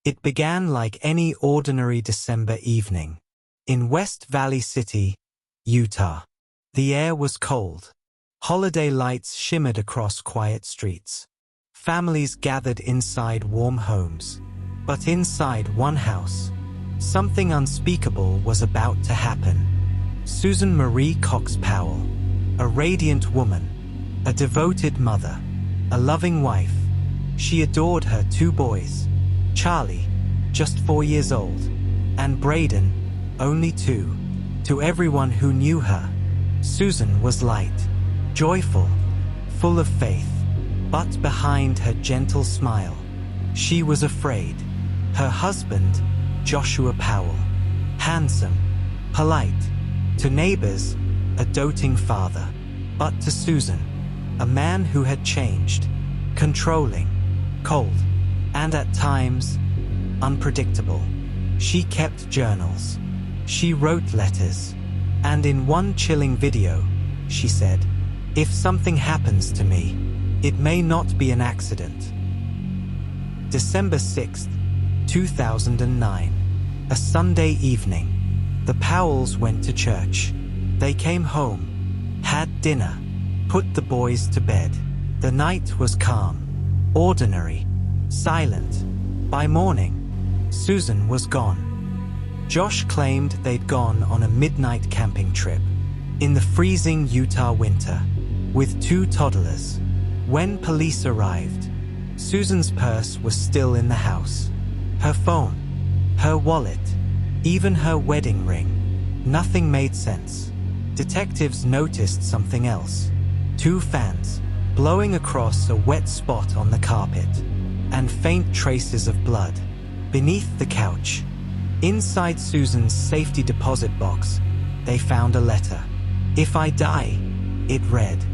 It began like any ordinary December evening. In West Valley City, Utah. The air was cold. Holiday lights shimmered across quiet streets. Families gathered inside warm homes. But inside one house, something unspeakable was about to happen. Susan Marie Cox Powell, a radiant woman, a devoted mother, a loving wife. She adored her 2 boys, Charlie, just 4 years old, and Braden, only 2. To everyone who knew her, Susan was light, joyful, full of faith. But behind her gentle smile, she was afraid. Her husband, Joshua Powell, handsome, polite, to neighbors, a doting father, but to Susan, a man who had changed, controlling, cold, and at times, unpredictable. She kept journals. She wrote letters. And in one chilling video, she said, "If something happens to me, it may not be an accident." December 6th, 2009. A Sunday evening. The Powells went to church. They came home, had dinner, put the boys to bed. The night was calm, ordinary, silent. By morning, Susan was gone. Josh claimed they'd gone on a midnight camping trip in the freezing Utah winter with 2 toddlers. When police arrived, Susan's purse was still in the house. Her phone, her wallet, even her wedding ring. Nothing made sense. Detectives noticed something else. 2 fans blowing across a wet spot on the carpet, and faint traces of blood beneath the couch. Inside Susan's safety deposit box, they found a letter. "If I die," it read,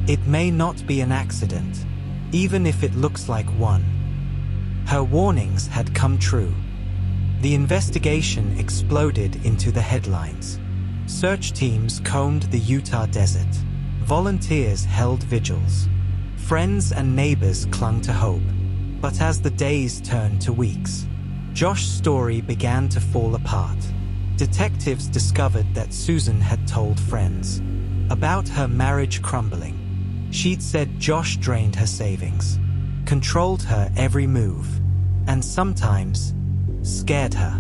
"it may not be an accident, even if it looks like one." Her warnings had come true. The investigation exploded into the headlines. Search teams combed the Utah desert. Volunteers held vigils. Friends and neighbors clung to hope. But as the days turned to weeks, Josh's story began to fall apart. Detectives discovered that Susan had told friends about her marriage crumbling. She'd said Josh drained her savings, controlled her every move, and sometimes scared her.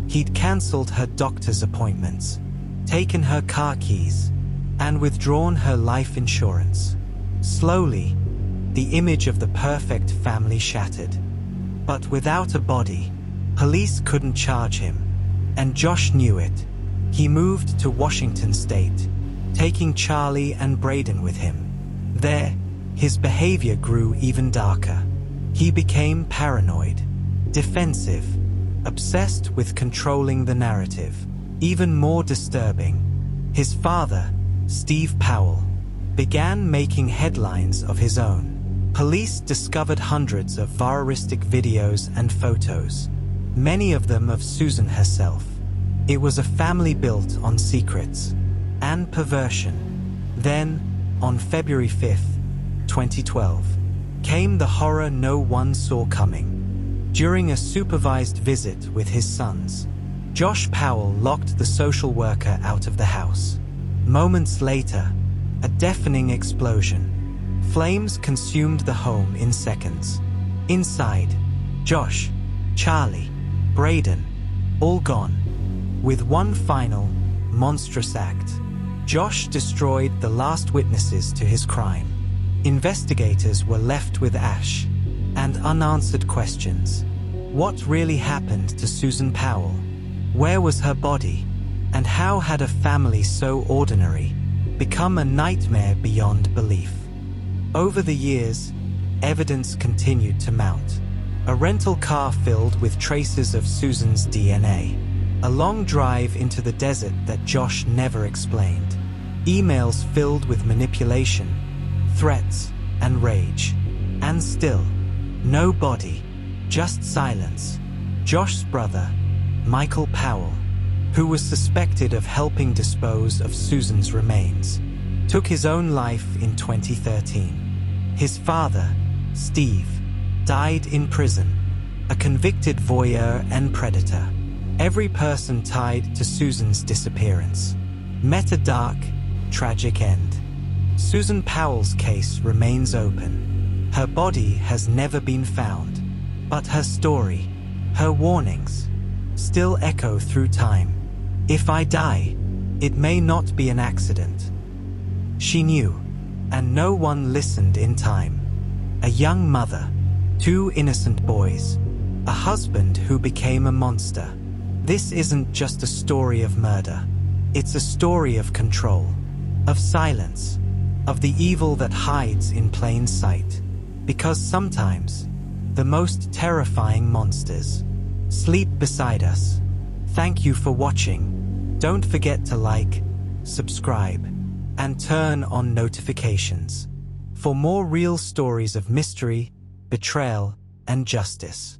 He'd cancelled her doctor's appointments, taken her car keys, and withdrawn her life insurance. Slowly, the image of the perfect family shattered. But without a body, police couldn't charge him, and Josh knew it. He moved to Washington State, taking Charlie and Braden with him. There, his behavior grew even darker. He became paranoid, defensive, obsessed with controlling the narrative. Even more disturbing, his father, Steve Powell, began making headlines of his own. Police discovered hundreds of voyeuristic videos and photos, many of them of Susan herself. It was a family built on secrets and perversion. Then, on February 5th, 2012, came the horror no one saw coming. During a supervised visit with his sons, Josh Powell locked the social worker out of the house. Moments later, a deafening explosion. Flames consumed the home in seconds. Inside, Josh, Charlie, Braden, all gone. With one final, monstrous act, Josh destroyed the last witnesses to his crime. Investigators were left with ash and unanswered questions. What really happened to Susan Powell? Where was her body? And how had a family so ordinary become a nightmare beyond belief? Over the years, evidence continued to mount. A rental car filled with traces of Susan's DNA. A long drive into the desert that Josh never explained. Emails filled with manipulation, threats, and rage. And still, no body, just silence. Josh's brother, Michael Powell, who was suspected of helping dispose of Susan's remains, took his own life in 2013. His father, Steve, died in prison, a convicted voyeur and predator. Every person tied to Susan's disappearance met a dark, tragic end. Susan Powell's case remains open. Her body has never been found, but her story, her warnings, still echo through time. If I die, it may not be an accident. She knew, and no one listened in time. A young mother, 2 innocent boys, a husband who became a monster. This isn't just a story of murder. It's a story of control, of silence, of the evil that hides in plain sight. Because sometimes, the most terrifying monsters sleep beside us. Thank you for watching. Don't forget to like, subscribe, and turn on notifications for more real stories of mystery, betrayal, and justice.